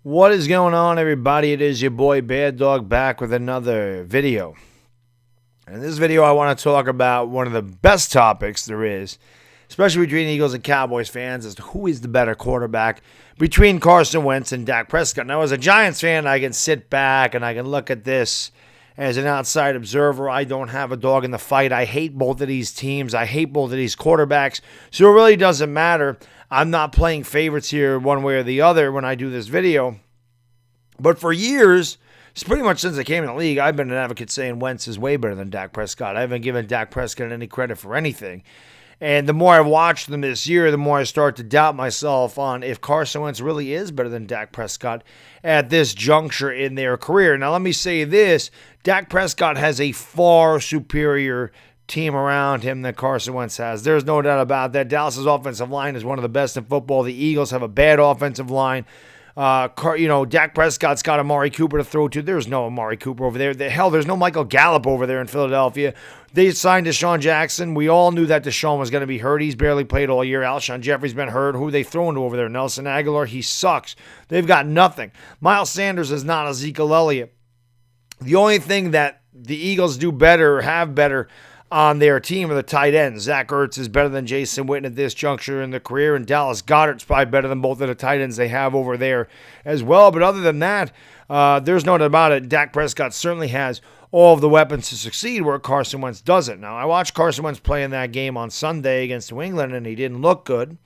What is going on, everybody? It is your boy Baddog back with another video. In this video, I want to talk about one of the best topics there is, especially between Eagles and Cowboys fans, as to who is the better quarterback between Carson Wentz and Dak Prescott. Now, as a Giants fan, I can sit back and I can look at this as an outside observer. I don't have a dog in the fight. I hate both of these teams. I hate both of these quarterbacks. So it really doesn't matter. I'm not playing favorites here one way or the other when I do this video. But for years, it's pretty much since I came in the league, I've been an advocate saying Wentz is way better than Dak Prescott. I haven't given Dak Prescott any credit for anything. And the more I've watched them this year, the more I start to doubt myself on if Carson Wentz really is better than Dak Prescott at this juncture in their career. Now, let me say this. Dak Prescott has a far superior team around him than Carson Wentz has. There's no doubt about that. Dallas's offensive line is one of the best in football. The Eagles have a bad offensive line. Dak Prescott's got Amari Cooper to throw to. There's no Amari Cooper over there. There's no Michael Gallup over there in Philadelphia. They signed Deshaun Jackson. We all knew that Deshaun was going to be hurt. He's barely played all year. Alshon Jeffrey's been hurt. Who are they throwing to over there? Nelson Aguilar. He sucks. They've got nothing. Miles Sanders is not Ezekiel Elliott. The only thing that the Eagles do better or have better on their team are the tight ends. Zach Ertz is better than Jason Witten at this juncture in their career, and Dallas Goedert's probably better than both of the tight ends they have over there as well. But other than that, there's no doubt about it. Dak Prescott certainly has all of the weapons to succeed where Carson Wentz doesn't. Now, I watched Carson Wentz play in that game on Sunday against New England, and he didn't look good.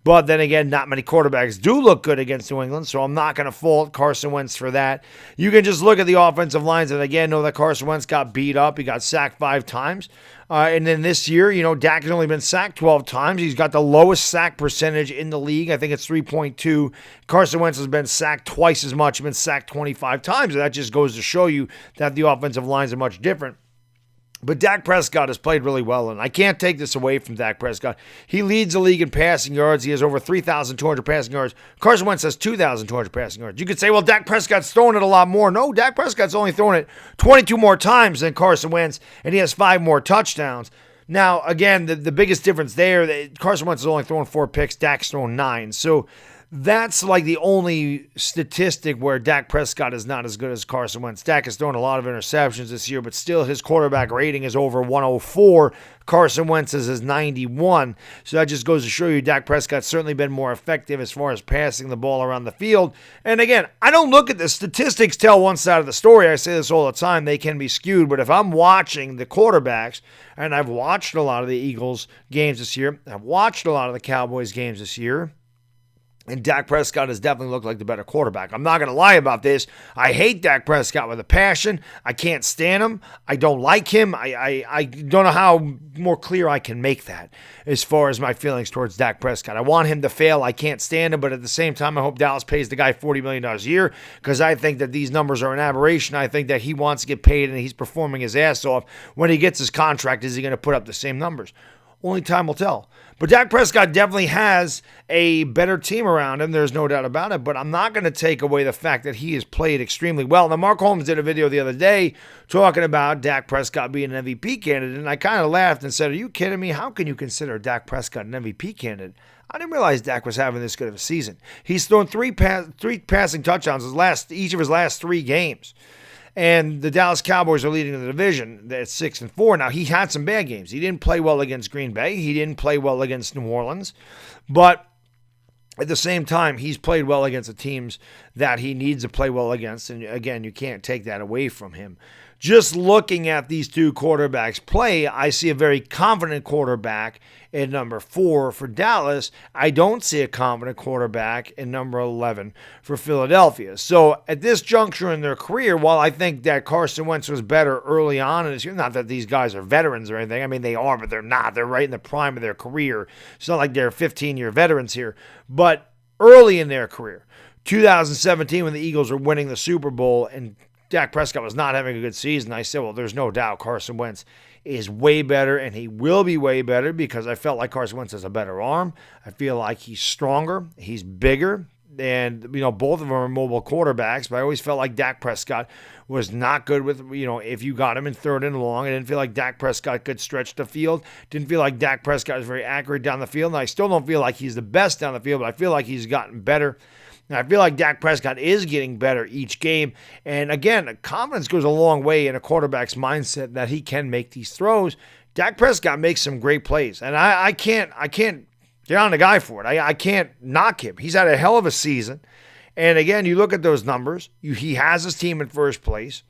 But then again, not many quarterbacks do look good against New England, so I'm not going to fault Carson Wentz for that. You can just look at the offensive lines and, again, know that Carson Wentz got beat up. He got sacked 5 times. And then this year, Dak has only been sacked 12 times. He's got the lowest sack percentage in the league. I think it's 3.2. Carson Wentz has been sacked twice as much. He's been sacked 25 times. And that just goes to show you that the offensive lines are much different. But Dak Prescott has played really well, and I can't take this away from Dak Prescott. He leads the league in passing yards. He has over 3,200 passing yards. Carson Wentz has 2,200 passing yards. You could say, well, Dak Prescott's throwing it a lot more. No, Dak Prescott's only throwing it 22 more times than Carson Wentz, and he has 5 more touchdowns. Now, again, the biggest difference there, Carson Wentz is only throwing 4 picks. Dak's throwing 9. So that's like the only statistic where Dak Prescott is not as good as Carson Wentz. Dak has thrown a lot of interceptions this year, but still his quarterback rating is over 104. Carson Wentz's is 91. So that just goes to show you Dak Prescott's certainly been more effective as far as passing the ball around the field. And again, I don't look at the statistics tell one side of the story. I say this all the time. They can be skewed. But if I'm watching the quarterbacks, and I've watched a lot of the Eagles games this year, I've watched a lot of the Cowboys games this year, and Dak Prescott has definitely looked like the better quarterback. I'm not going to lie about this. I hate Dak Prescott with a passion. I can't stand him. I don't like him. I don't know how more clear I can make that as far as my feelings towards Dak Prescott. I want him to fail. I can't stand him, but at the same time, I hope Dallas pays the guy $40 million a year because I think that these numbers are an aberration. I think that he wants to get paid and he's performing his ass off. When he gets his contract, is he going to put up the same numbers? Only time will tell. But Dak Prescott definitely has a better team around him. There's no doubt about it. But I'm not going to take away the fact that he has played extremely well. Now, Mark Holmes did a video the other day talking about Dak Prescott being an MVP candidate. And I kind of laughed and said, are you kidding me? How can you consider Dak Prescott an MVP candidate? I didn't realize Dak was having this good of a season. He's thrown three passing touchdowns each of his last 3 games. And the Dallas Cowboys are leading the division at 6-4. Now, he had some bad games. He didn't play well against Green Bay. He didn't play well against New Orleans. But at the same time, he's played well against the teams that he needs to play well against. And again, you can't take that away from him. Just looking at these two quarterbacks play, I see a very confident quarterback in number 4 for Dallas. I don't see a confident quarterback in number 11 for Philadelphia. So at this juncture in their career, while I think that Carson Wentz was better early on, and it's not that these guys are veterans or anything. I mean, they are, but they're not. They're right in the prime of their career. It's not like they're 15-year veterans here. But early in their career, 2017 when the Eagles were winning the Super Bowl and Dak Prescott was not having a good season, I said, well, there's no doubt Carson Wentz is way better, and he will be way better because I felt like Carson Wentz has a better arm. I feel like he's stronger. He's bigger. And, both of them are mobile quarterbacks, but I always felt like Dak Prescott was not good with, if you got him in 3rd and long. I didn't feel like Dak Prescott could stretch the field. Didn't feel like Dak Prescott was very accurate down the field. And I still don't feel like he's the best down the field, but I feel like he's gotten better And I feel like Dak Prescott is getting better each game. And again, confidence goes a long way in a quarterback's mindset that he can make these throws. Dak Prescott makes some great plays. And I can't get on the guy for it. I can't knock him. He's had a hell of a season. And again, you look at those numbers. He has his team in first place.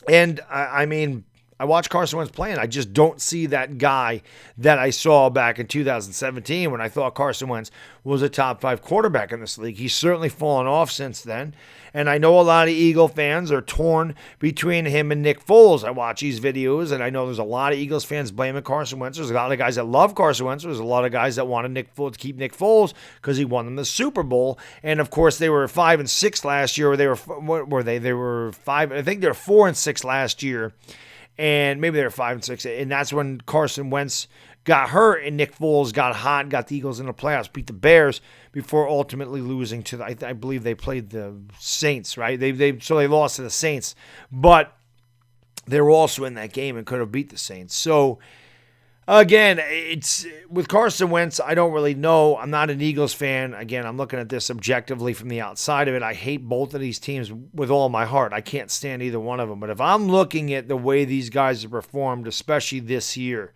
And I mean, I watch Carson Wentz play, and I just don't see that guy that I saw back in 2017 when I thought Carson Wentz was a top 5 quarterback in this league. He's certainly fallen off since then. And I know a lot of Eagle fans are torn between him and Nick Foles. I watch these videos, and I know there's a lot of Eagles fans blaming Carson Wentz. There's a lot of guys that love Carson Wentz. There's a lot of guys that wanted Nick Foles to keep Nick Foles because he won them the Super Bowl. And of course, they were 5-6 last year. Or they were what were they? They were 5. I think they were 4-6 last year. And maybe they were 5-6, and that's when Carson Wentz got hurt, and Nick Foles got hot, got the Eagles in the playoffs, beat the Bears before ultimately losing to I believe they played the Saints, right? So they lost to the Saints, but they were also in that game and could have beat the Saints. So again, it's with Carson Wentz, I don't really know. I'm not an Eagles fan. Again, I'm looking at this objectively from the outside of it. I hate both of these teams with all my heart. I can't stand either one of them. But if I'm looking at the way these guys have performed, especially this year,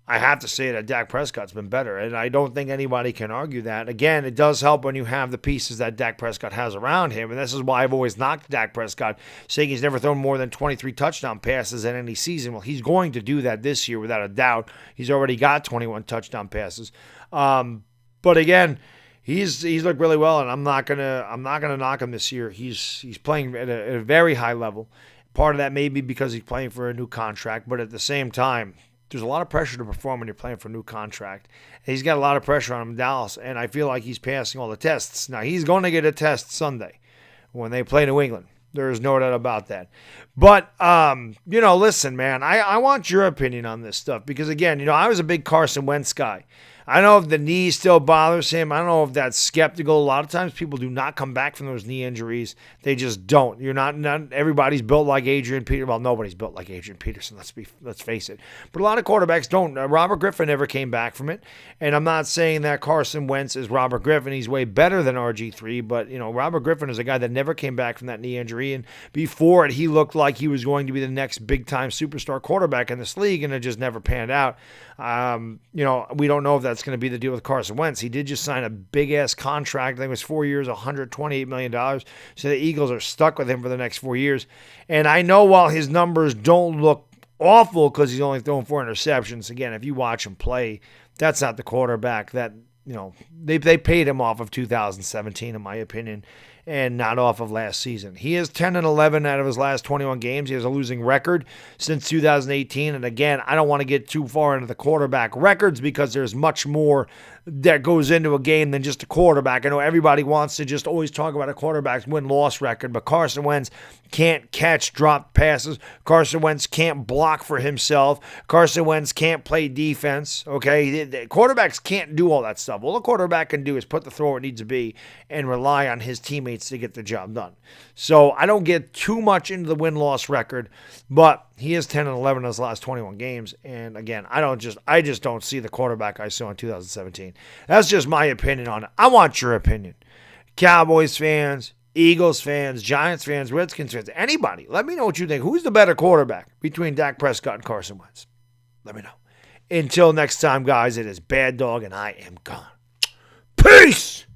I have to say that Dak Prescott's been better, and I don't think anybody can argue that. Again, it does help when you have the pieces that Dak Prescott has around him, and this is why I've always knocked Dak Prescott, saying he's never thrown more than 23 touchdown passes in any season. Well, he's going to do that this year without a doubt. He's already got 21 touchdown passes. But again, he's looked really well, and I'm not gonna knock him this year. He's playing at a very high level. Part of that may be because he's playing for a new contract, but at the same time, there's a lot of pressure to perform when you're playing for a new contract. And he's got a lot of pressure on him in Dallas, and I feel like he's passing all the tests. Now, he's going to get a test Sunday when they play New England. There is no doubt about that. But, listen, man, I want your opinion on this stuff because, again, I was a big Carson Wentz guy. I don't know if the knee still bothers him. I don't know if that's skeptical. A lot of times people do not come back from those knee injuries. They just don't. You're not everybody's built like Adrian Peterson. Well, nobody's built like Adrian Peterson, let's face it. But a lot of quarterbacks don't. Robert Griffin never came back from it. And I'm not saying that Carson Wentz is Robert Griffin. He's way better than RG3, but Robert Griffin is a guy that never came back from that knee injury, and before it he looked like he was going to be the next big-time superstar quarterback in this league, and it just never panned out. We don't know if that's going to be the deal with Carson Wentz. He did just sign a big-ass contract. I think it was 4 years, $128 million. So the Eagles are stuck with him for the next 4 years. And I know while his numbers don't look awful because he's only thrown 4 interceptions, again, if you watch him play, that's not the quarterback that, they paid him off of 2017, in my opinion, and not off of last season. He is 10-11 out of his last 21 games. He has a losing record since 2018. And again, I don't want to get too far into the quarterback records because there's much more that goes into a game than just a quarterback. I know everybody wants to just always talk about a quarterback's win-loss record, but Carson Wentz can't catch dropped passes. Carson Wentz can't block for himself. Carson Wentz can't play defense, okay? The quarterbacks can't do all that stuff. All the quarterback can do is put the throw where it needs to be and rely on his teammates to get the job done. So I don't get too much into the win-loss record, but he is 10-11 in his last 21 games. And again, I just don't see the quarterback I saw in 2017. That's just my opinion on it. I want your opinion. Cowboys fans, Eagles fans, Giants fans, Redskins fans, anybody. Let me know what you think. Who's the better quarterback between Dak Prescott and Carson Wentz? Let me know. Until next time, guys, it is Baddog, and I am gone. Peace!